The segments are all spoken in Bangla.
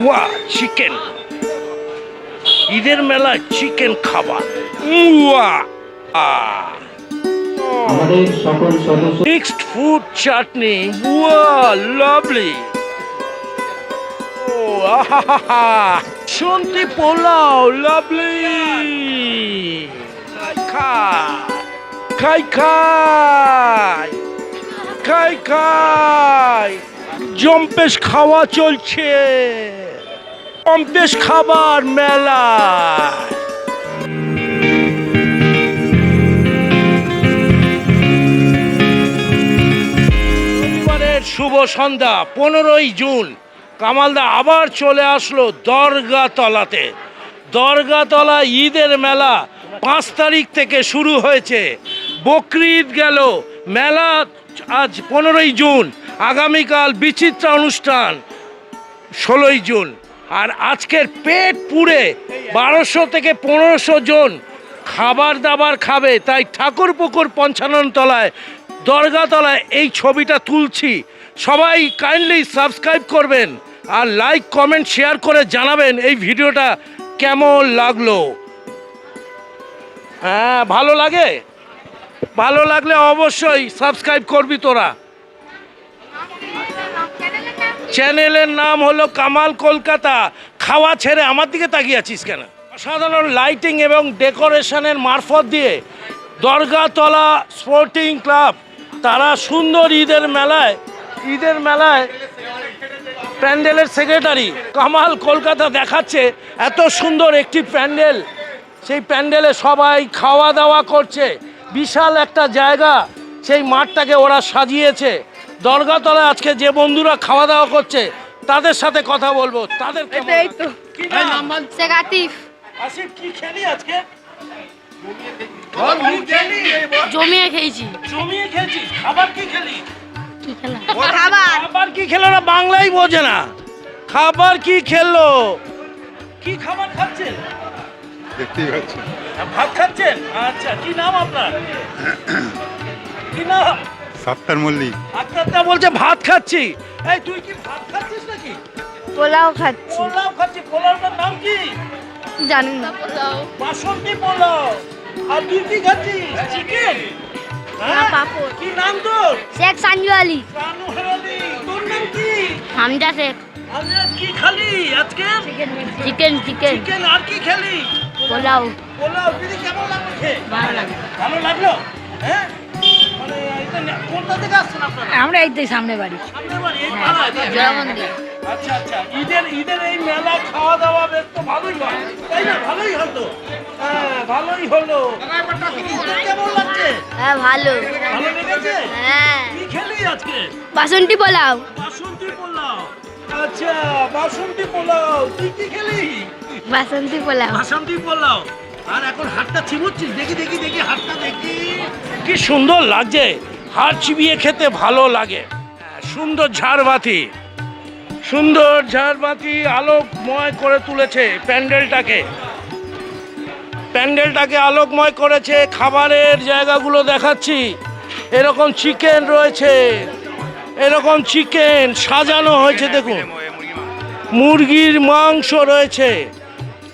ওয়া চিকেন, ঈদের মেলায় চিকেন খাবার। ওয়া আমাদের সকল সদস্য মিক্সড ফুড চাটনি। ওয়া লাভলি। ও আহা, শুনতি পোলাও লাভলি। খাই খাই খাই খাই জম্পেশ খাওয়া চলছে, জম্পেশ খাবার মেলা। রবিবারের শুভ সন্ধ্যা, 15ই জুন। কামালদা আবার চলে আসলো দরগাতলাতে। দরগাতলা ঈদের মেলা 5 তারিখ থেকে শুরু হয়েছে। বকরি ঈদ গেল, মেলা আজ 15ই জুন। আগামীকাল বিচিত্রা অনুষ্ঠান 16ই জুন। আর আজকের পেট পুড়ে 1200 থেকে 1500 জন খাবার দাবার খাবে। তাই ঠাকুরপুকুর 55 তলায় দরগাতলায় এই ছবিটা তুলছি। সবাই কাইন্ডলি সাবস্ক্রাইব করবেন আর লাইক কমেন্ট শেয়ার করে জানাবেন এই ভিডিওটা কেমন লাগলো। হ্যাঁ, ভালো লাগে, ভালো লাগলে অবশ্যই সাবস্ক্রাইব করবি তোরা। চ্যানেলের নাম হলো কামাল কলকাতা। খাওয়া ছেড়ে আমার দিকে তাকিয়ে আছিস কেন? অসাধারণ লাইটিং এবং ডেকোরেশনের মারফত দিয়ে দরগাতলা স্পোর্টিং ক্লাব তারা সুন্দর ঈদের মেলায় প্যান্ডেলের সেক্রেটারি কামাল কলকাতা দেখাচ্ছে এত সুন্দর একটি প্যান্ডেল। সেই প্যান্ডেলে সবাই খাওয়া দাওয়া করছে। বিশাল একটা জায়গা, সেই মাঠটাকে ওরা সাজিয়েছে। দরগাতলায় আজকে যে বন্ধুরা খাওয়া দাওয়া করছে তাদের সাথে কথা বলবো। তাদের আসিফ, কি খেলি আজকে? জমিয়ে খেয়েছি। জমিয়ে খেয়েছিস? খাবার কি খেলি? কি খেলা? খাবার কি খেলো না বাংলাই বোঝে না। খাবার কি খেলো? কি খাবার খাচ্ছেন? দেখতেই পাচ্ছেন ভাত খাচ্ছেন? আচ্ছা, কি নাম আপনার? কি নাম? সাত্তার মল্লিক। আত্মাটা বলছে ভাত খাচ্ছি। এই তুই কি ভাত খাচ্ছিস নাকি? পোলাও খাচ্ছি। পোলাও খাচ্ছি। পোলাওটার নাম কি? জানি না। পোলাও। বাসন্তী পোলাও। আর তুই কি খাচ্ছিস? চিকেন? না, পাপড়। কি নাম তোর? শেখ সানজু আলী। সানুর আলী। তোর নাম কি? হামজা শেখ। আমি আর কি খালি আজকে? চিকেন। চিকেন। আর কি খেলি? পোলাও। পোলাও। দিদি কেমন লাগলো খেয়ে? ভালো লাগে। ভালো লাগলো? হ্যাঁ, মানে কোনটা থেকে আসছেন আপনারা? আমরা এই তো সামনে বাড়ি। সামনে বাড়ি? এই পাড়ায়? জয়মন্দির। আচ্ছা আচ্ছা, ঈদের এই মেলা খাওয়া দাওয়া বেশ তো ভালোই হয়, তাই না? ভালোই হতো। হ্যাঁ, ভালোই হলো। ঈদের কেমন লাগছে? হ্যাঁ, ভালো। ভালো লেগেছে? হ্যাঁ। কি খেলি আজকে? বাসন্তী পোলাও। বাসন্তী পোলাও। আচ্ছা, বাসন্তী পোলাও। তুই কি খেলি? বাসন্তী পোলাও। বাসন্তী পোলাও। আর এখন হাতটা চিবুচ্ছিস? দেখি হাতটা দেখি। কি সুন্দর লাগছে, হাত চিবিয়ে খেতে ভালো লাগে। সুন্দর ঝাড়বাতি আলোকময় করে তুলেছে প্যান্ডেলটাকে আলোকময় করেছে। খাবারের জায়গাগুলো দেখাচ্ছি। এরকম চিকেন রয়েছে, এরকম চিকেন সাজানো হয়েছে। দেখুন, মুরগির মাংস রয়েছে।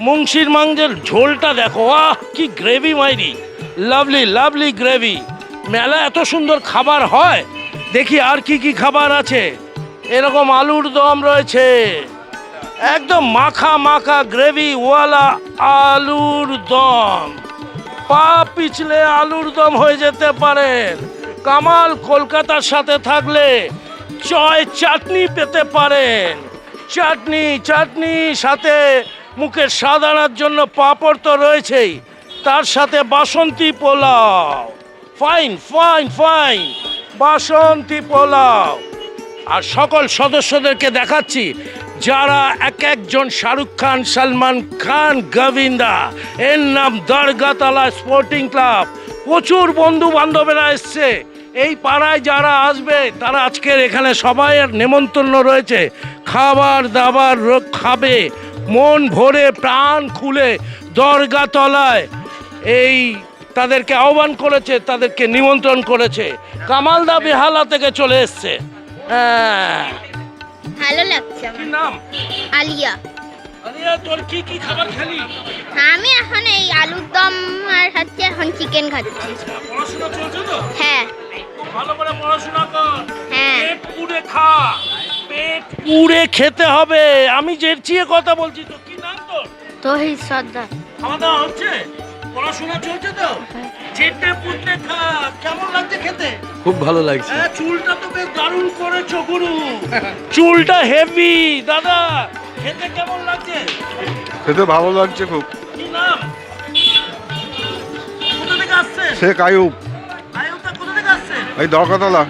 মুংশির মাংসের ঝোলটা দেখো, আহ কি গ্রেভি মাইরি, লাভলি গ্রেভি। মেলা এত সুন্দর খাবার হয়। দেখি আর কি খাবার আছে। এরকম আলুর দম রয়েছে, একদম মাখা গ্রেভি ওয়ালা আলুর দম। পা পিছলে আলুর দম হয়ে যেতে পারেন। কামাল কলকাতার সাথে থাকলে চাটনি পেতে পারেন। চাটনি সাথে মুখের স্বাদ আনার জন্য পাঁপড় তো রয়েছেই, তার সাথে বাসন্তী পোলাও। ফাইন বাসন্তী পোলাও। আর সকল সদস্যদেরকে দেখাচ্ছি যারা একজন শাহরুখ খান, সালমান খান, গোবিন্দা। এর নাম দরগাতলা স্পোর্টিং ক্লাব। প্রচুর বন্ধু বান্ধবেরা এসছে। এই পাড়ায় যারা আসবে তারা আজকের এখানে সবাই নেমন্তন্ন রয়েছে। খাবার দাবার খাবে মন ভরে, প্রাণ খুলে। দরগাতলায় এই তাদেরকে আহ্বান করেছে, তাদেরকে নিমন্ত্রণ করেছে। কামালদা বেহালা থেকে চলে এসছে। হ্যাঁ, ভালো লাগছে কি নাম? আলিয়া। আলিয়া, তোর কি কি খাবার খেলি? আমি এখন এই আলুর দম আর হচ্ছে এখন চিকেন খাচ্ছি। পড়াশোনা চলছে তো? হ্যাঁ খুব ভালো করে পড়াশোনা কর। হ্যাঁ। পেট পুড়ে খা, পেট পুড়ে খেতে হবে। আমি চেঁচিয়ে কথা বলছি তো। কি নাম তোর? তহিদ সর্দার। খাওয়া দাওয়া হচ্ছে? পড়াশোনা চলছে তো? চেটে পুটে খা। কেমন লাগছে খেতে? খুব ভালো লাগছে। হ্যাঁ, চুলটা তো বেশ দারুণ করেছো গুরু। চুলটা হেভি। দাদা, খেতে কেমন লাগছে? খেতে ভালো লাগছে খুব। কি নাম? কোথা থেকে আসছেন? শেখ আয়ুব, আয়ুবদা কোথা থেকে আসছেন? এই দরকাতলা।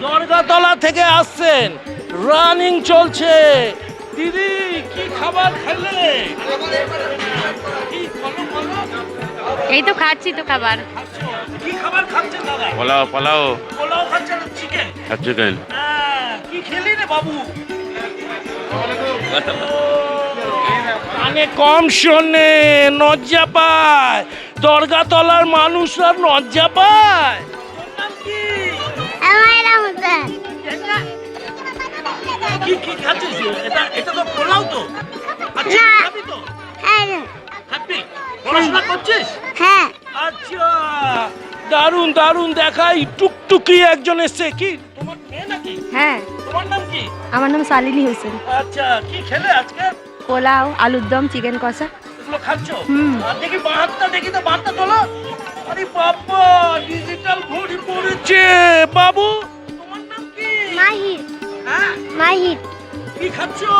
দরগাতলা থেকে আসছেন। রানিং চলছে। দিদি, কি খাবার খেলে? কি বলো, বলো। এই তো খাচ্ছি তো খাবার। খাচ্ছো? কি খাবার খাচ্ছেন দাদা? পোলাও পোলাও পোলাও খাচ্ছেন, চিকেন? আর চিকেন। কি খেলি রে বাবু? কানে কম শোনে, লজ্জা পায়। দরগাতলার মানুষরা লজ্জা পায়। তোর নাম কি? কি কি খাচ্ছিস? এটা তো পোলাও তো। আচ্ছা, খাবি তো? খাবি? পড়াশোনা করছিস? হ্যাঁ আচ্ছা, দারুন দারুন। দেখাই টুকটুকি একজন এসছে। কি তোমার মেয়ে নাকি? হ্যাঁ, তোমার নাম কি? আমার নাম সালিনী হোসেন। আচ্ছা, কি খেলে আজকে? পোলাও, আলুর দম, চিকেন কষা। এগুলো খাচ্ছো? হুম। আর দেখি বাহাতটা, দেখি তো বাহাতটা তোলো। আরে বাবা, ডিজিটাল ঘড়ি পড়েছে। বাবু, তোমার নাম কি? মাহির। হ্যাঁ, মাহির। কি খাচ্ছো?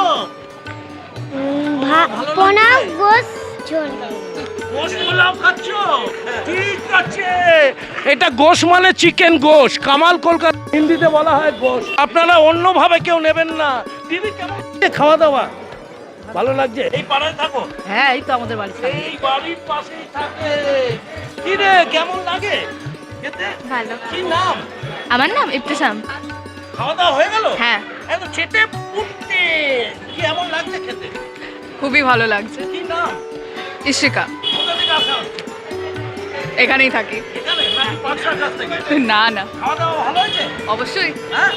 ভালো পোনা লাগছে? গোস ঝোল। গোশ পোলাও খাচ্ছো? ঠিক আছে। এটা গোশ মানে চিকেন গোশ। কামাল কলকাতা হিন্দিতে বলা হয় গোশ। আপনারা অন্যভাবে কেউ নেবেন না। দিদি, কেমন লাগছে খাওয়া দাওয়া? ভালো লাগছে? এই পাড়ায় থাকো? হ্যাঁ, এই তো আমাদের বাড়ি। এই বাড়ির পাশেই থাকে। কি রে, কেমন লাগে খেতে? ভালো। কি নাম? আমার নাম ইবতেসাম। খাওয়া দাওয়া হয়ে গেল? হ্যাঁ। এত চেটে পুটে কেমন লাগছে খেতে? খুবই ভালো লাগছে। কি নাম? ইশিকা। কোথা থেকে আসা হচ্ছে? এখানেই থাকি। এখানে নাকি পাঁচটার কাছ থেকে? না না, খাওয়া দাওয়া ভালো হয়েছে? অবশ্যই হ্যাঁ,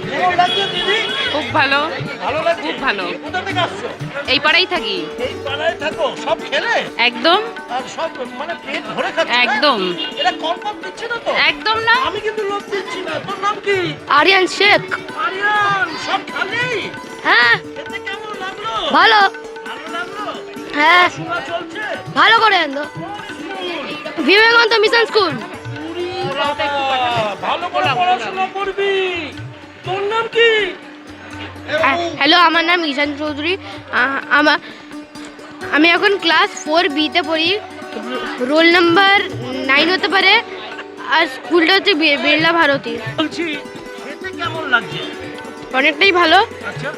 কেমন লাগছে দিদি? খুব ভালো। ভালো লাগছে? খুব ভালো। কোথা থেকে আসছো? এই পাড়াই থাকি। এই পাড়ায় থাকো? সব খেলে? একদম আর সব মানে পেট ভরে খাচ্ছে? একদম। এটা কনফার্ম দিচ্ছে না তো? একদম না। আমি কিন্তু লোক দিচ্ছি না। তোর নাম কি? আরিয়ান শেখ। আরিয়ান, সব খালি? হ্যাঁ খেতে কেমন লাগলো? ভালো। ভালো লাগলো? হ্যাঁ শোনা চলছে? ভালো করে আনতো। Vivekananda mission school. ভালো করে পড়াশোনা করবি। তোর নাম কি? হ্যালো, আমার নাম ঈশান চৌধুরী। আমি এখন ক্লাস 4B-তে পড়ি। রোল নাম্বার 9 হতে পারে। আর স্কুলটা হচ্ছে বিড়লা ভারতী। বলছি, খেতে কেমন লাগছে? অনেকটাই ভালো। আচ্ছা,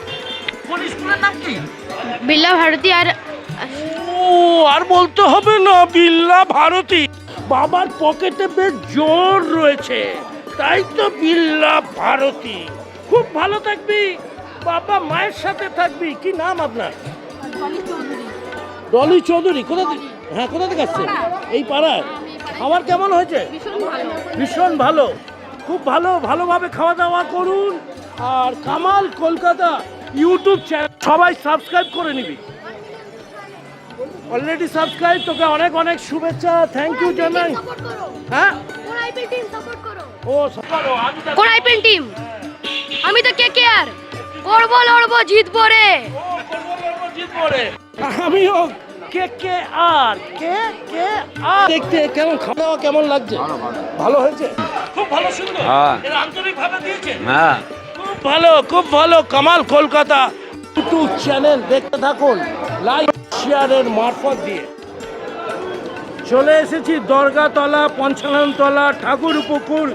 কোন স্কুলের নাম কি? বিড়লা ভারতী। আর ও, আর বলতে হবে না, বিল্লা ভারতী। বাবার পকেটে বেশ জোর রয়েছে, তাই তো বিল্লা ভারতী। খুব ভালো থাকবি, বাবা মায়ের সাথে থাকবি। কি নাম আপনার? ডলি চৌধুরী। কোথা থেকে? হ্যাঁ, কোথা থেকে আসছে? এই পাড়ায়। খাবার কেমন হয়েছে? ভীষণ ভালো। খুব ভালো, ভালোভাবে খাওয়া দাওয়া করুন। আর কামাল কলকাতা ইউটিউব চ্যানেল সবাই সাবস্ক্রাইব করে নিবি। Already subscribe. তোকে অনেক অনেক শুভেচ্ছা, থ্যাংক ইউ জানাই। হ্যাঁ, ও করো। কোন আইপিএল টিম? আমি তো KKR। করবো, লড়বো, জিতবো রে। আমিও KKR। দেখতে কেমন, খাওয়া দাওয়া কেমন লাগছে? ভালো হয়েছে? খুব ভালো, সুন্দর। হ্যাঁ। এরা আন্তরিকভাবে দিয়েছে। হ্যাঁ, খুব ভালো, খুব ভালো। কামাল কলকাতা ইউটিউব চ্যানেল দেখতে থাকুন লাইক শেয়ারের মারফত দিয়ে। চলে এসেছি দরগাতলা, পঞ্চাননতলা, ঠাকুরপুকুর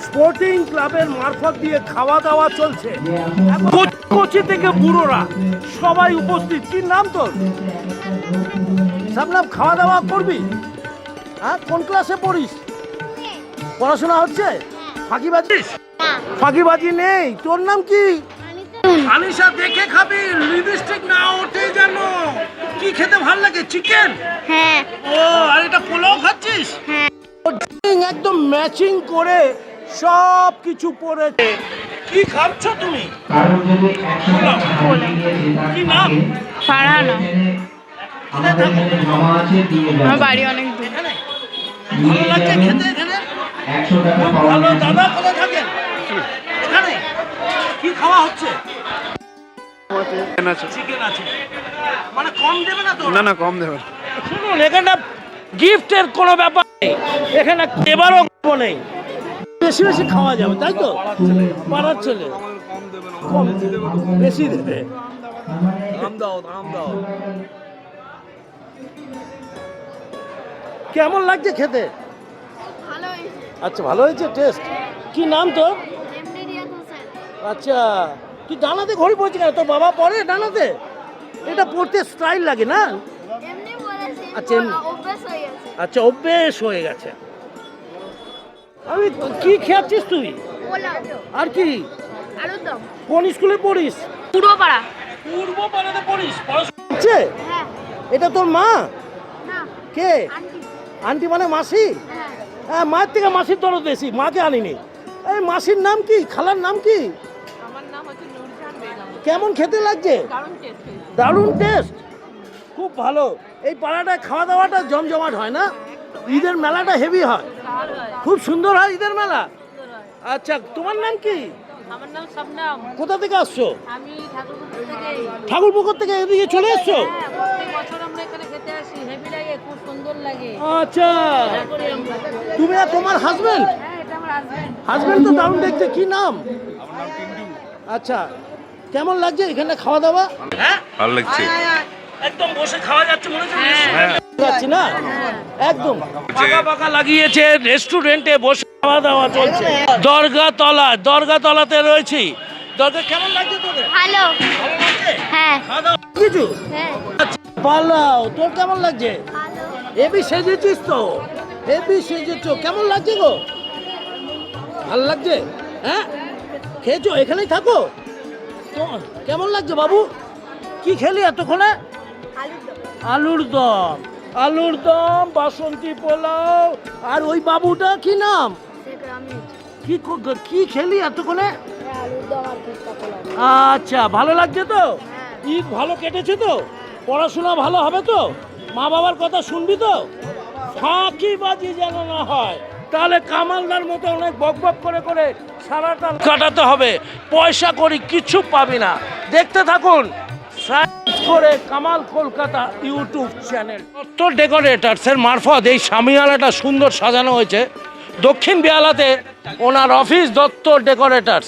স্পোর্টিং ক্লাবের মারফত দিয়ে খাওয়া দাওয়া চলছে। কচি থেকে বুড়োরা সবাই উপস্থিত। কি নাম তোর? সাবনাম, খাওয়া দাওয়া করবি? হ্যাঁ, কোন ক্লাসে পড়িস? পড়াশোনা হচ্ছে? ফাঁকিবাজিস? ফাঁকিবাজি নেই। তোর নাম কি? আনিশা, দেখে খাবি, লিপস্টিক না ওঠে যেন। কি খেতে ভালো লাগে? চিকেন? হ্যাঁ ও, আর এটা পোলাও খাচ্ছিস? হ্যাঁ। একদম ম্যাচিং করে সব কিছু পরেছে। কি কি খাচ্ছ তুমি? কারণ যদি 100 টাকা হারিয়ে গিয়ে জেতার কি নাম? থাকে, ফারহানা। আমাদের এখানে জমা আছে দিয়ে আমার যাবেন। বাড়ি অনেক দূর। এখানে নিয়ে ভালো লাগছে যাবেন, খেতে এখানে? 100 টাকা পাওয়া ভালো। যাবে। দাদা কোথায় থাকেন? এখানে কি খাওয়া হচ্ছে? চিকেন আছে, মানে কম দেবে না তো? না কম দেবেন। শুনুন, এখানে গিফটের কোনো ব্যাপার নেই, এখানে এবারও গল্প নেই, বেশি বেশি খাওয়া যাবে, তাই তো? পাড়ার ছেলে কম বেশি দেবে। কেমন লাগছে খেতে? ভালো হয়েছে। আচ্ছা, ভালো হয়েছে টেস্ট। কি নাম তোর? এমডি রিয়াদ হোসেন। আচ্ছা, তুই ডানাতে ঘড়ি পড়ছি কেন? তোর বাবা পরে ডানাতে? এটা পড়তে স্টাইল লাগে না? এমনি বলেছি, আচ্ছা, এমনি। অভ্যাস হয়ে গেছে। আচ্ছা, অভ্যেস হয়ে গেছে। আমি কি খেয়াচ্ছিস তুই? পোলাও, আর কি? আলুর দম। কোন স্কুলে পড়িস? পূর্বপাড়া। পূর্ব পাড়াতে পড়িস? পড়াশোনা হচ্ছে? হ্যাঁ। এটা তোর মা? না, কে? আন্টি। আন্টি মানে মাসি? হ্যাঁ। হ্যাঁ, মায়ের থেকে মাসির দরদ বেশি, মাকে আনিনি। এই মাসির নাম কি? খালার নাম কি? আমার নাম হচ্ছে নূরজাহান বেগম। কেমন খেতে লাগছে? দারুণ টেস্ট হয়েছে। দারুণ টেস্ট, খুব ভালো। এই পাড়াটায় খাওয়া দাওয়াটা জমজমাট হয় না? ঈদের মেলাটা হেভি হয়, খুব সুন্দর হয় ঈদের মেলা। আচ্ছা, তোমার নাম কি? আমার নাম শবনম। কোথা থেকে আসছো? আমি ঠাকুরপুকুর থেকে। ঠাকুরপুকুর থেকে এদিকে চলে এসছো? হ্যাঁ, প্রত্যেক বছর আমরা এখানে খেতে আসি, হেভি লাগে, খুব সুন্দর লাগে। আচ্ছা, করি আমরা। তুমি আর তোমার হাজবেন্ড? হ্যাঁ, এটা আমার হাজবেন্ড। হাজবেন্ড তো দারুণ দেখতে, কি নাম? আচ্ছা, কেমন লাগছে এখানে খাওয়া দাওয়া? হ্যাঁ, ভালো লাগছে। একদম বসে খাওয়া যাচ্ছে মনে হচ্ছে। যাচ্ছি না একদম পাকা পাকা লাগিয়েছে, রেস্টুরেন্টে বসে খাওয়া দাওয়া চলছে। দরগাতলাতে রয়েছি। দরগা কেমন লাগছে তোদের? ভালো। ভালো লাগছে? হ্যাঁ। খাওয়া দাওয়া কিছু? হ্যাঁ। আচ্ছা, পালাও, তোর কেমন লাগছে? ভালো। এবি সেজেছিস তো? এবি সেজেছো, কেমন লাগছে গো? ভালো লাগছে? হ্যাঁ, খেয়েছো? এখানেই থাকো তো? কেমন লাগছে বাবু? কি খেলি এতক্ষণে? আলুর দম। আলুর দম, আলুর দম, বাসন্তী পোলাও। আর ওই বাবুটা কি নাম? শেখ রামিজ। কি খেলি এতক্ষণে? আলুর দম আর ফুচকা পোলাও। আচ্ছা, ভালো লাগছে তো? হ্যাঁ। ঈদ ভালো কেটেছে তো? পড়াশোনা ভালো হবে তো? মা বাবার কথা শুনবি তো? ফাঁকিবাজি যেন না হয়, তাহলে কামালদার মতো অনেক বক বক করে করে সারাটা কাটাতে হবে। পয়সা করি কিচ্ছু পাবি না। দেখতে থাকুন, সার্চ করে কামাল কলকাতা ইউটিউব চ্যানেল। দত্ত ডেকোরেটার্সের মারফত এই সামিয়ানাটা সুন্দর সাজানো হয়েছে। দক্ষিণ বেহালাতে ওনার অফিস দত্ত ডেকোরেটার্স।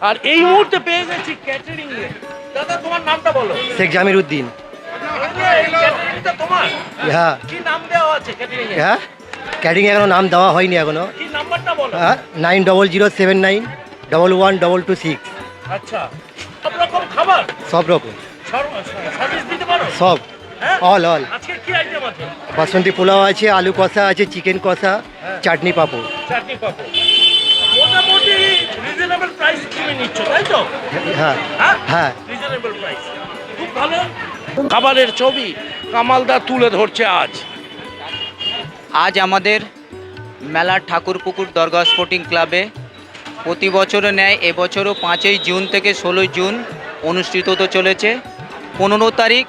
আর এই মুহূর্তে পেয়ে গেছি ক্যাটারিং এ। দাদা, তোমার নামটা বলো। শেখ জামির উদ্দিন। এই ক্যাটারিংটা তোমার? হ্যাঁ কি নাম দেওয়া আছে ক্যাটারিং এ? হ্যাঁ, ক্যাটারিং এখনো নাম দেওয়া হয়নি এখনো। কি নাম্বারটা বলো। 9007911226। আচ্ছা, সব রকম খাবার, সব রকম, সার্ভিস দিতে পারো? সব, হ্যাঁ? অল আজকে কি আইটেম আছে? বাসন্তী পোলাও আছে, আলু কষা আছে, চিকেন কষা, চাটনি পাপড়। চাটনি পাপড়। মোটামুটি রিজনেবল প্রাইস তুমি নিচ্ছ, তাই তো? হ্যাঁ হ্যাঁ, হ্যাঁ, রিজনেবল প্রাইস, খুব ভালো। খাবারের ছবি কামালদা তুলে ধরছে আজ। আজ আমাদের মেলার ঠাকুরপুকুর দরগা স্পোর্টিং ক্লাবে প্রতি বছরে ন্যায় এবছরও 5ই জুন থেকে 16ই জুন অনুষ্ঠিত হতে চলেছে। 15 তারিখ,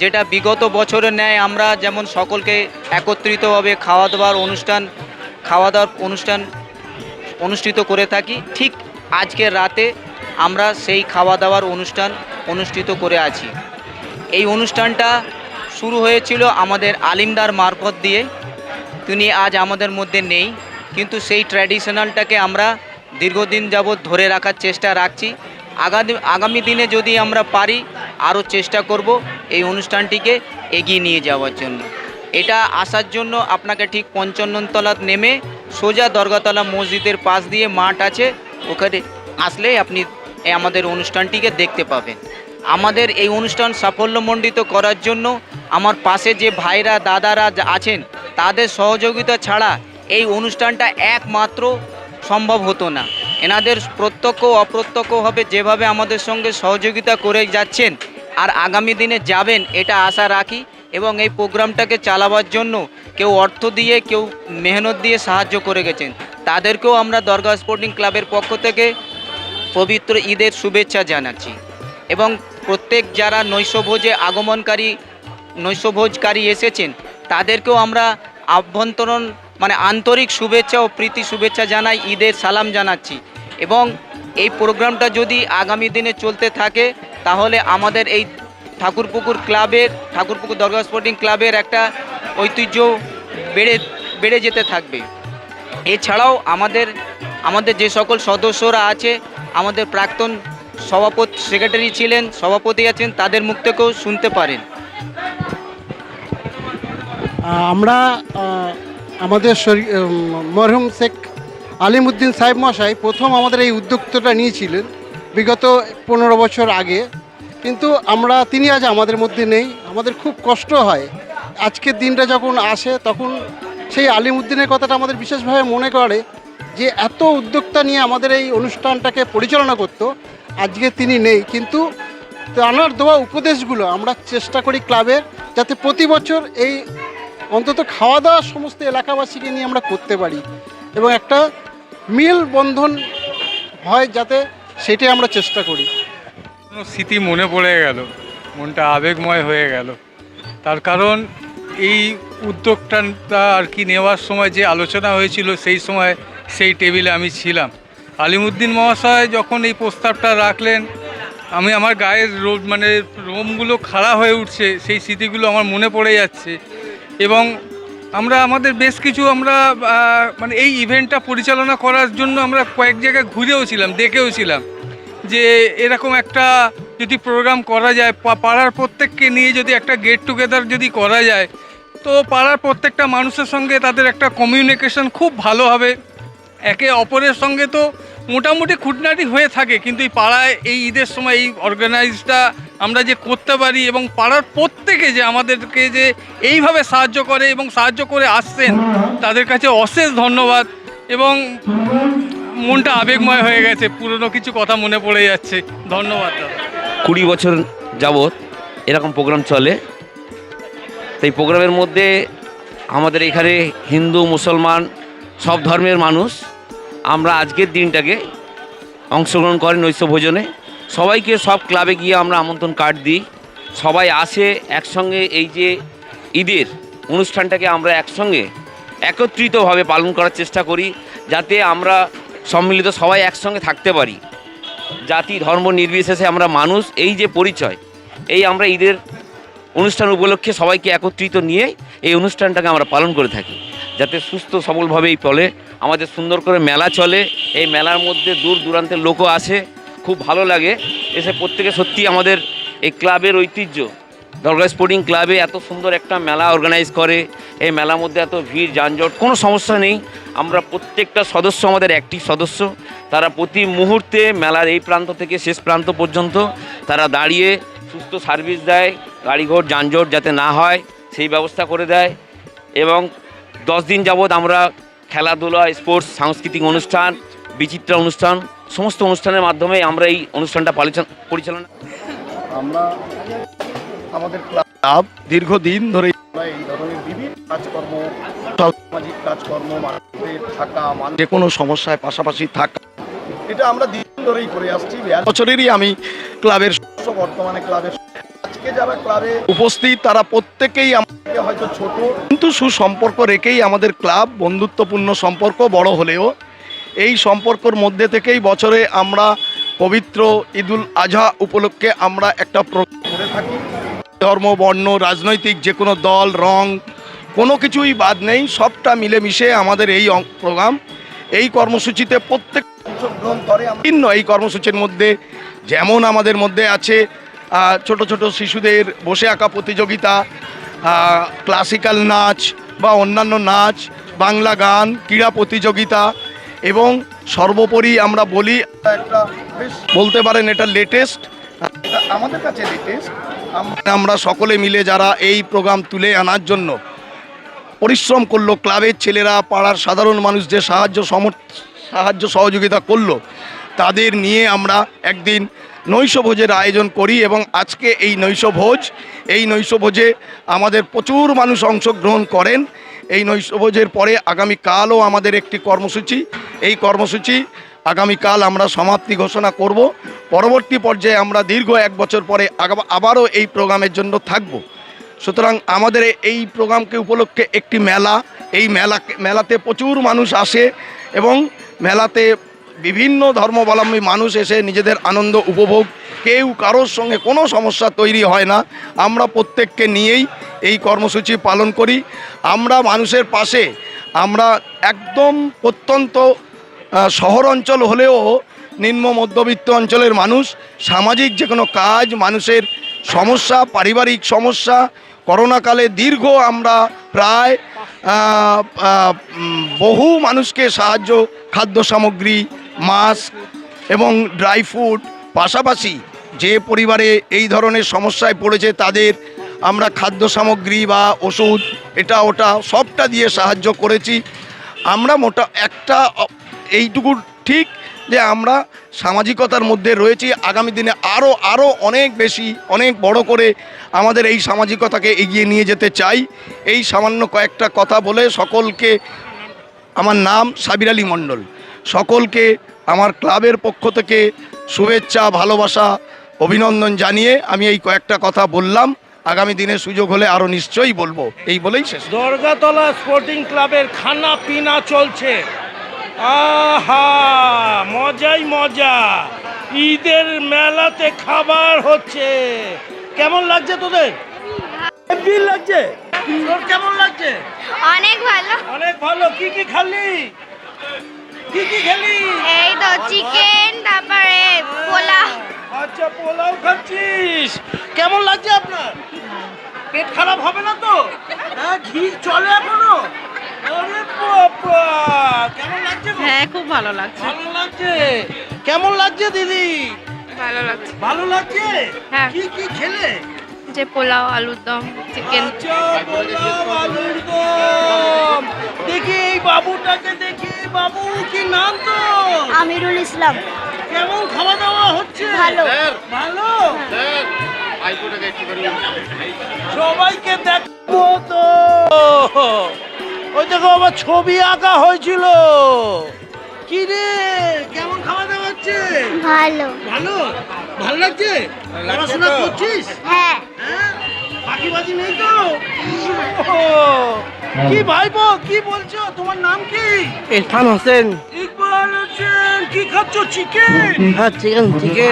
যেটা বিগত বছরের ন্যায় আমরা যেমন সকলকে একত্রিতভাবে খাওয়া দাওয়ার অনুষ্ঠান অনুষ্ঠিত করে থাকি, ঠিক আজকের রাতে আমরা সেই খাওয়া দাওয়ার অনুষ্ঠান অনুষ্ঠিত করে আছি। এই অনুষ্ঠানটা শুরু হয়েছিল আমাদের আলিমদার মারফত দিয়ে। তিনি আজ আমাদের মধ্যে নেই, কিন্তু সেই ট্র্যাডিশনালটাকে আমরা দীর্ঘদিন যাবৎ ধরে রাখার চেষ্টা রাখছি। আগামী দিনে যদি আমরা পারি, আরও চেষ্টা করব এই অনুষ্ঠানটিকে এগিয়ে নিয়ে যাওয়ার জন্য। এটা আসার জন্য আপনাকে ঠিক 55 তলা নেমে সোজা দরগাতলা মসজিদের পাশ দিয়ে মাঠ আছে, ওখানে আসলেই আপনি আমাদের অনুষ্ঠানটিকে দেখতে পাবেন। আমাদের এই অনুষ্ঠান সাফল্যমণ্ডিত করার জন্য আমার পাশে যে ভাইরা দাদারা আছেন, তাদের সহযোগিতা ছাড়া এই অনুষ্ঠানটা একমাত্র সম্ভব হতো না। এনাদের প্রত্যক্ষ অপ্রত্যক্ষভাবে যেভাবে আমাদের সঙ্গে সহযোগিতা করে যাচ্ছেন আর আগামী দিনে যাবেন, এটা আশা রাখি। এবং এই প্রোগ্রামটাকে চালাবার জন্য কেউ অর্থ দিয়ে, কেউ মেহনত দিয়ে সাহায্য করে গেছেন, তাদেরকেও আমরা দরগা স্পোর্টিং ক্লাবের পক্ষ থেকে পবিত্র ঈদের শুভেচ্ছা জানাচ্ছি এবং প্রত্যেক যারা নৈশভোজে আগমনকারী নৈশভোজকারী এসেছেন তাদেরকেও আমরা আভ্যন্তরণ মানে আন্তরিক শুভেচ্ছা ও প্রীতি শুভেচ্ছা জানাই, ঈদের সালাম জানাচ্ছি। এবং এই প্রোগ্রামটা যদি আগামী দিনে চলতে থাকে তাহলে আমাদের এই ঠাকুরপুকুর দরগা স্পোর্টিং ক্লাবের একটা ঐতিহ্য বেড়ে যেতে থাকবে। এছাড়াও আমাদের যে সকল সদস্যরা আছে, আমাদের প্রাক্তন সেক্রেটারি ছিলেন, সভাপতি আছেন, তাদের মুখ থেকেও শুনতে পারেন। আমরা আমাদের মরহুম শেখ আলিমউদ্দিন সাহেব মশাই প্রথম আমাদের এই উদ্যোক্তাটা নিয়েছিলেন বিগত 15 বছর আগে, কিন্তু তিনি আজ আমাদের মধ্যে নেই। আমাদের খুব কষ্ট হয় আজকের দিনটা যখন আসে, তখন সেই আলিমউদ্দিনের কথাটা আমাদের বিশেষভাবে মনে করে যে এত উদ্যোক্তা নিয়ে আমাদের এই অনুষ্ঠানটাকে পরিচালনা করতো, আজকে তিনি নেই। কিন্তু তাঁর দেওয়া উপদেশগুলো আমরা চেষ্টা করি ক্লাবের, যাতে প্রতি বছর এই অন্তত খাওয়া দাওয়া সমস্ত এলাকাবাসীকে নিয়ে আমরা করতে পারি এবং একটা মিল বন্ধন হয়, যাতে সেটাই আমরা চেষ্টা করি। স্মৃতি মনে পড়ে গেল, মনটা আবেগময় হয়ে গেল। তার কারণ এই উদ্যোগটা আর কি নেওয়ার সময় যে আলোচনা হয়েছিল, সেই সময় সেই টেবিলে আমি ছিলাম। আলিমউদ্দিন মহাশয় যখন এই প্রস্তাবটা রাখলেন, আমার গায়ের রোমগুলো খাড়া হয়ে উঠছে, সেই স্মৃতিগুলো আমার মনে পড়ে যাচ্ছে। এবং আমাদের বেশ কিছু এই ইভেন্টটা পরিচালনা করার জন্য আমরা কয়েক জায়গায় ঘুরেওছিলাম, দেখেওছিলাম যে এরকম একটা যদি প্রোগ্রাম করা যায়, পাড়ার প্রত্যেককে নিয়ে যদি একটা গেট টুগেদার যদি করা যায়, তো পাড়ার প্রত্যেকটা মানুষের সঙ্গে তাদের একটা কমিউনিকেশন খুব ভালো হবে। একে অপরের সঙ্গে তো মোটামুটি খুঁটনাটি হয়ে থাকে, কিন্তু এই পাড়ায় এই ঈদের সময় এই অর্গানাইজটা আমরা যে করতে পারি এবং পাড়ার প্রত্যেকে যে আমাদেরকে যে এইভাবে সাহায্য করে এবং সাহায্য করে আসছেন, তাদের কাছে অশেষ ধন্যবাদ। এবং মনটা আবেগময় হয়ে গেছে, পুরনো কিছু কথা মনে পড়ে যাচ্ছে। ধন্যবাদ দাদা। 20 বছর যাবৎ এরকম প্রোগ্রাম চলে। তো এই প্রোগ্রামের মধ্যে আমাদের এখানে হিন্দু মুসলমান সব ধর্মের মানুষ আমরা আজকের দিনটাকে অংশগ্রহণ করি নৈশভোজনে। সবাইকে সব ক্লাবে গিয়ে আমরা আমন্ত্রণ কার্ড দিই, সবাই আসে একসঙ্গে। এই যে ঈদের অনুষ্ঠানটাকে আমরা একসঙ্গে একত্রিতভাবে পালন করার চেষ্টা করি, যাতে আমরা সম্মিলিত সবাই একসঙ্গে থাকতে পারি। জাতি ধর্ম নির্বিশেষে আমরা মানুষ, এই যে পরিচয়, এই আমরা ঈদের অনুষ্ঠান উপলক্ষে সবাইকে একত্রিত নিয়ে এই অনুষ্ঠানটাকে আমরা পালন করে থাকি, যাতে সুস্থ সবলভাবে এই চলে। আমাদের সুন্দর করে মেলা চলে, এই মেলার মধ্যে দূর দূরান্তের লোকও আসে, খুব ভালো লাগে এসে। প্রত্যেকে সত্যি আমাদের এই ক্লাবের ঐতিহ্য, দরগা স্পোর্টিং ক্লাবে এত সুন্দর একটা মেলা অর্গানাইজ করে, এই মেলার মধ্যে এত ভিড় যানজট, কোনো সমস্যা নেই। আমরা প্রত্যেকটা সদস্য আমাদের অ্যাক্টিভ সদস্য, তারা প্রতি মুহূর্তে মেলার এই প্রান্ত থেকে শেষ প্রান্ত পর্যন্ত তারা দাঁড়িয়ে সুস্থ সার্ভিস দেয়, গাড়িঘোড় যানজট যাতে না হয় সেই ব্যবস্থা করে দেয়। এবং 10 দিন যাবৎ আমরা খেলাধুলা, স্পোর্টস, সাংস্কৃতিক অনুষ্ঠান, বিচিত্রা অনুষ্ঠান, সমস্ত অনুষ্ঠানের মাধ্যমে আমরা এই অনুষ্ঠানটা পরিচালনা। আমরা আমাদের ক্লাব দীর্ঘদিন ধরে এই ধরনের বিভিন্ন কাজকর্ম, সামাজিক কাজকর্ম, মানুষের থাকা, যে কোনো সমস্যায় পাশাপাশি থাকা, এটা আমরা দিন ধরেই করে আসছি। 42 বছরেরই আমি ক্লাবের সদস্য, বর্তমানে ক্লাবের। আজকে যারা ক্লাবে উপস্থিত তারা প্রত্যেকেই আমাকে হয়তো ছোট, কিন্তু সুসম্পর্ক রেখেই আমাদের ক্লাব, বন্ধুত্বপূর্ণ সম্পর্ক বড় হলেও এই সম্পর্কের মধ্যে থেকেই বছরে আমরা পবিত্র ঈদুল আজহা উপলক্ষে আমরা একটা প্রোগ্রাম করে থাকি। ধর্ম, বর্ণ, রাজনৈতিক যে কোনো দল, রং, কোনো কিছুই বাদ নেই, সবটা মিলেমিশে আমাদের এই প্রোগ্রাম। এই কর্মসূচিতে প্রত্যেক অংশগ্রহণ করে। ভিন্ন এই কর্মসূচির মধ্যে যেমন আমাদের মধ্যে আছে ছোট ছোট শিশুদের বসে আঁকা প্রতিযোগিতা, ক্লাসিক্যাল নাচ বা অন্যান্য নাচ, বাংলা গান, ক্রীড়া প্রতিযোগিতা, এবং সর্বোপরি আমরা বলি একটা বেশ বলতে পারেন এটা লেটেস্ট, এটা আমাদের কাছে লেটেস্ট। আমরা সকলে মিলে যারা এই প্রোগ্রাম তুলে আনার জন্য পরিশ্রম করলো, ক্লাবের ছেলেরা, পাড়ার সাধারণ মানুষ যে সাহায্য সহযোগিতা করলো, তাদের নিয়ে আমরা একদিন নৈশভোজের আয়োজন করি। এবং আজকে এই নৈশভোজে আমাদের প্রচুর মানুষ অংশগ্রহণ করেন। এই নৈশভোজের পরে আগামীকালও আমাদের একটি কর্মসূচি, এই কর্মসূচি আগামীকাল আমরা সমাপ্তি ঘোষণা করব। পরবর্তী পর্যায়ে আমরা দীর্ঘ 1 বছর পরে আবারও এই প্রোগ্রামের জন্য থাকব। সুতরাং আমাদের এই প্রোগ্রামকে উপলক্ষে একটি মেলা, এই মেলাতে প্রচুর মানুষ আসে এবং মেলাতে বিভিন্ন ধর্মাবলম্বী মানুষ এসে নিজেদের আনন্দ উপভোগ, কেউ কারোর সঙ্গে কোনো সমস্যা তৈরি হয় না। আমরা প্রত্যেককে নিয়েই এই কর্মসূচি পালন করি। আমরা মানুষের পাশে, আমরা একদম প্রত্যন্ত শহর অঞ্চল হলেও নিম্ন মধ্যবিত্ত অঞ্চলের মানুষ সামাজিক যে কোনো কাজ, মানুষের সমস্যা, পারিবারিক সমস্যা, করোনাকালে দীর্ঘ আমরা প্রায় বহু মানুষকে সাহায্য, খাদ্য সামগ্রী, মাস্ক এবং ড্রাই ফ্রুট, পাশাপাশি যে পরিবারে এই ধরনের সমস্যায় পড়েছে তাদের আমরা খাদ্য সামগ্রী বা ওষুধ এটা ওটা সবটা দিয়ে সাহায্য করেছি। আমরা এইটুকু ঠিক যে আমরা সামাজিকতার মধ্যে রয়েছি। আগামী দিনে আরও অনেক বেশি, অনেক বড় করে আমাদের এই সামাজিকতাকে এগিয়ে নিয়ে যেতে চাই। এই সামান্য কয়েকটা কথা বলে সকলকে, আমার নাম সাবির আলী মণ্ডল, সকলকে আমার ক্লাবের পক্ষ থেকে শুভেচ্ছা, ভালোবাসা, অভিনন্দন জানিয়ে আমি এই কয়েকটা কথা বললাম। আগামী দিনে সুযোগ হলে আরও নিশ্চয়ই বলবো, এই বলেই শেষ। দরগাতলা স্পোর্টিং ক্লাবের খানা পিনা চলছে। আহা, মজাই মজা, ঈদের মেলাতে খাবার হচ্ছে। কেমন লাগছে তোদের? হেব্বি লাগছে? তোর কেমন লাগছে? অনেক ভালো। অনেক ভালো। কি কি খালি? কি কি খেলি? এই তো চিকেন, তারপরে পোলাও। আচ্ছা, পোলাও খাচ্ছিস। কেমন লাগছে আপনার? পেট খারাপ হবে না তো? হ্যাঁ, ঘি চলে এখনো? আরে বাবা, কেমন লাগছে? হ্যাঁ, খুব ভালো লাগছে। ভালো লাগছে। কেমন লাগছে দিদি? ভালো লাগছে। ভালো লাগছে? হ্যাঁ। কি কি খেলে? যে পোলাও, আলুর দম, চিকেন। আচ্ছা, পোলাও, আলুর দম। দেখি এই বাবুটাকে দেখি। বাবু, কি নাম তো? আমিরুল ইসলাম। কেমন খাওয়া দাওয়া হচ্ছে? ভালো। ভালো। সবাইকে দেখবো তো। ওই দেখো, আমার ছবি আঁকা হয়েছিল। কি রে, কেমন খাওয়া দাওয়া হচ্ছে? ভালো। ভালো। ভালো লাগছে? পড়াশোনা করছিস? হ্যাঁ। হ্যাঁ? ফাঁকিবাজি নেই তো? ও, কি ভাইবো, কি বলছো? তোমার নাম কি? ইরফান হোসেন। ইকবাল হোসেন। কি খাচ্ছ? চিকেন? হ্যাঁ, চিকেন।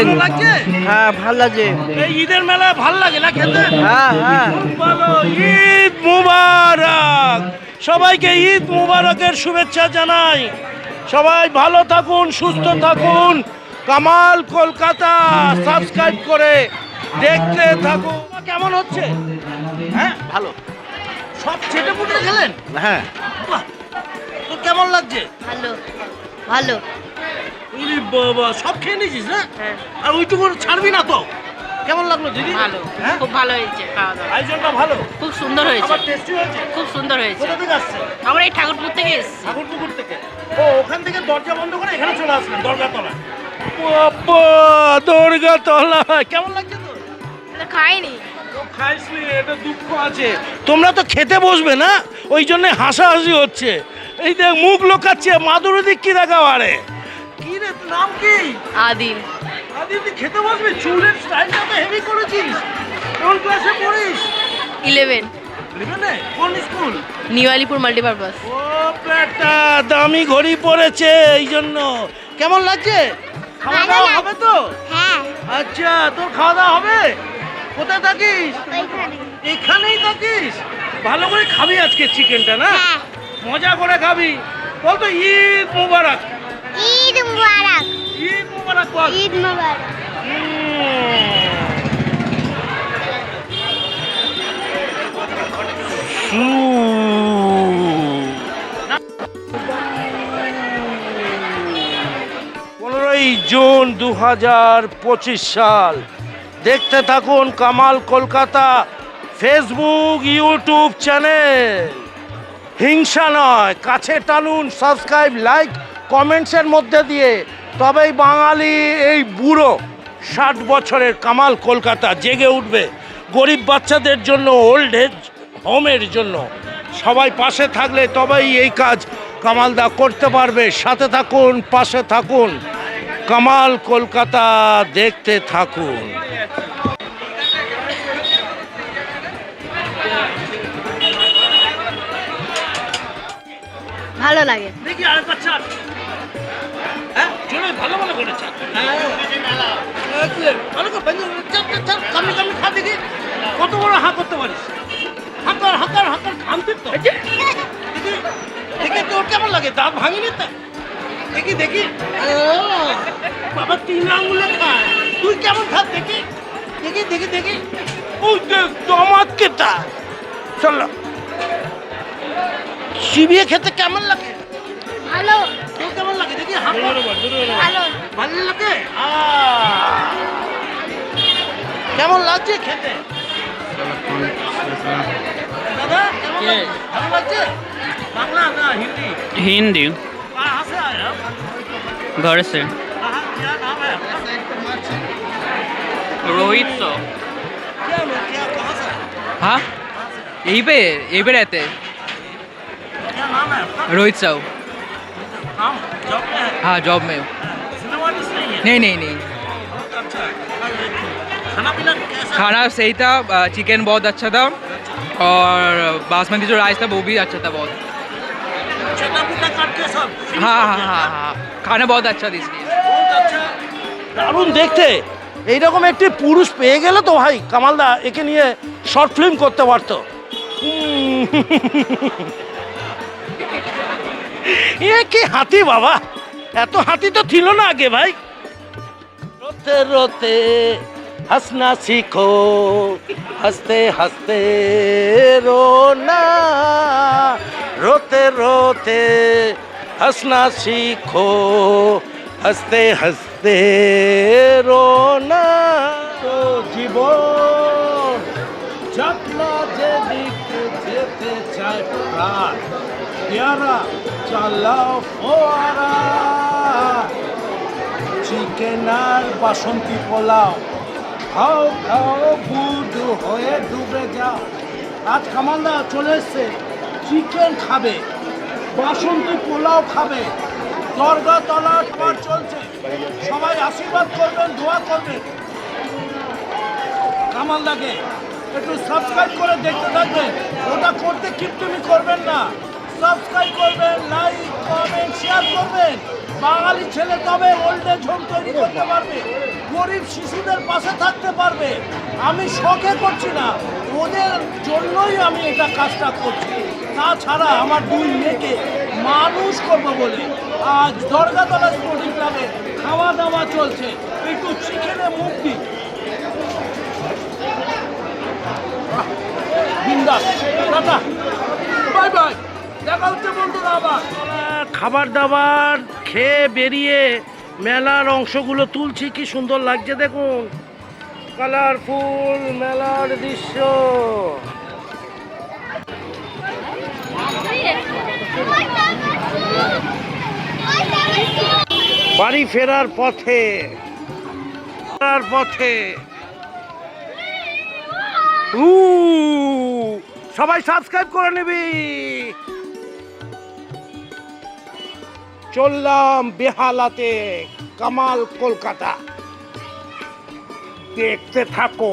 ভালো লাগছে? হ্যাঁ, ভালো লাগছে। এই ঈদের মেলায় ভালো লাগে না খেতে? হ্যাঁ, হ্যাঁ। খুব ভালো। ঈদ মুবারক। সবাইকে ঈদ মুবারকের শুভেচ্ছা জানাই। সবাই ভালো থাকুন, সুস্থ থাকুন। কামাল কলকাতা সাবস্ক্রাইব করে দেখতে থাকুন। কেমন হচ্ছে? হ্যাঁ, ভালো। সব চেটে পুটে খেলেন? হ্যাঁ। বাহ, তো কেমন লাগছে? ভালো। ভালো। ওরে বাবা, সব খেয়ে নিয়েছিস না? হ্যাঁ। আর ওইটুকু ছাড়বি না তো? কেমন লাগলো দিদি? ভালো, হ্যাঁ, খুব ভালো হয়েছে খাওয়া দাওয়া। আয়োজনটা ভালো, খুব সুন্দর হয়েছে। আবার টেস্টি হয়েছে। খুব সুন্দর হয়েছে। কোথা থেকে আসছে? আমরা এই ঠাকুরপুর থেকে এসেছি। ঠাকুরপুকুর থেকে। ও, ওখান থেকে দরজা বন্ধ করে এখানে চলে আসলেন দরগাতলা। বাবা, দরগাতলা। কেমন লাগছে তোর? খাইনি। ও, খাইসনি, এটা দুঃখ আছে। তোমরা তো খেতে বসবে না, ওই জন্য হাসাহাসি হচ্ছে। এই দেখ, মুখ লোকাচ্ছে। মাদুরি দিক কি দেখা পারে? কি রে, তোর নাম কি? আদিল। আদি, তুই খেতে বসবি? চুলের স্টাইলটা তো হেভি করেছিস। কোন ক্লাসে পড়িস? 11 11-এ? কোন স্কুল? New Alipore multipurpose. ও বেটা, দামি ঘড়ি পড়েছে এই জন্য। কেমন লাগছে? খাওয়া দাওয়া হবে তো? হ্যাঁ। আচ্ছা, তোর খাওয়া দাওয়া হবে? কোথায় থাকিস? এখানেই থাকিস? ভালো করে খাবি আজকে চিকেনটা না? হ্যাঁ। মজা করে খাবি। বল তো ঈদ মুবারক। ঈদ মুবারক। ঈদ মুবারক বল। ঈদ মুবারক। পনেরোই জুন 2025 সাল। দেখতে থাকুন Kamal Kolkata Facebook, YouTube channel. হিংসা নয়, কাছে টানুন, সাবস্ক্রাইব, লাইক, কমেন্টসের মধ্যে দিয়ে। তবেই বাঙালি এই বুড়ো 60 বছরের কামাল কলকাতা জেগে উঠবে। গরিব বাচ্চাদের জন্য, ওল্ড এজ হোমের জন্য সবাই পাশে থাকলে তবেই এই কাজ কামালদা করতে পারবে। সাথে থাকুন, পাশে থাকুন, কামাল কলকাতা দেখতে থাকুন। ভালো লাগে। দেখি আরেকবার চাপ। হ্যাঁ চলে ভালো ভালো করেছে। ভালো করে কামড়ে কামড়ে খা দেখি কত বড় হা করতে পারিস। হাঁকার হাঁকার হাঁকার ঘামতে তো দেখি দেখি তোর কেমন লাগে, দাঁত ভাঙিনি তা দেখি দেখি। বাবা 3 আঙুলে খায়, তুই কেমন খাস দেখি দেখি দেখি দেখি। ওই দেখ দমাত কেটা চল চিবিয়ে খেতে কেমন লাগে? ভালো তোর কেমন লাগে দেখি? ভালো ভালো লাগে। কেমন লাগছে খেতে দাদা? কেমন লাগছে? ভালো লাগছে? বাংলা না হিন্দি? हिंदी कहाँ से आए आप? घर से कहाँ क्या नाम है आपका? रोहित सो क्या कहाँ से आए? हाँ यहीं पे रहते हैं क्या नाम है आपका? रोहित साहू काम जॉब में है? हाँ जॉब में सिनेमा आर्टिस्ट नहीं है? नहीं बहुत अच्छा है। खाना पीना कैसा? खाना सही था, चिकन बहुत अच्छा था और बासमती जो राइस था वो भी अच्छा था बहुत। छोटा मोटा काट के सब हाँ खाना बहुत अच्छा था इसलिए। बहुत अच्छा। দারুণ দেখতে। এইরকম একটি পুরুষ পেয়ে গেলে তো ভাই কামালদা একে নিয়ে শর্ট ফিল্ম করতে পারতো। এ কি হাতি বাবা, এত হাতি তো ছিল না আগে ভাই। रोते रोते हंसना सीखो, हंसते हंसते रोना, रोते रोते हंसना सीखो, हंसते हंसते रोना। तो জীবন যাত্রা যেদিকে যেতে চায় প্রাণ, পেয়ারা চালাও ফোয়ারা, চিকেন আর বাসন্তী পোলাও খাও খাও বুধ হয়ে ডুবে যাও। আজ কামালদা চলে এসছে, চিকেন খাবে, বাসন্তী পোলাও খাবে, দরগা তলা খাবার চলছে। সবাই আশীর্বাদ করবেন, দোয়া করবেন। কামালদাকে একটু সাবস্ক্রাইব করে দেখতে থাকবেন, ওটা করতে কিপটুমি করবেন না। সাবস্ক্রাইব করবেন, লাইক কমেন্ট শেয়ার করবেন। বাঙালি ছেলে তবে ওল্ড এজ হোম তৈরি করতে পারবে, গরিব শিশুদের পাশে থাকতে পারবে। আমি শখে করছি না, ওদের জন্যই আমি এটা কাজটা করছি। তাছাড়া আমার 2 মেয়েকে মানুষ করবো বলে আজ দরগাতলা স্পোর্টিং ক্লাবে খাওয়া দাওয়া চলছে। একটু চিকেনে মুখ দিই। বিন্দাস, টাটা, বাই বাই, দেখা হচ্ছে বন্ধুরা আবার। খাবার দাবার খেয়ে বেরিয়ে মেলার অংশগুলো তুলছি, কি সুন্দর লাগছে দেখুন, কালারফুল মেলার দৃশ্য। বাড়ি ফেরার পথে সবাই সাবস্ক্রাইব করে নিবি। চললাম বেহালাতে, কামাল কলকাতা দেখতে থাকো।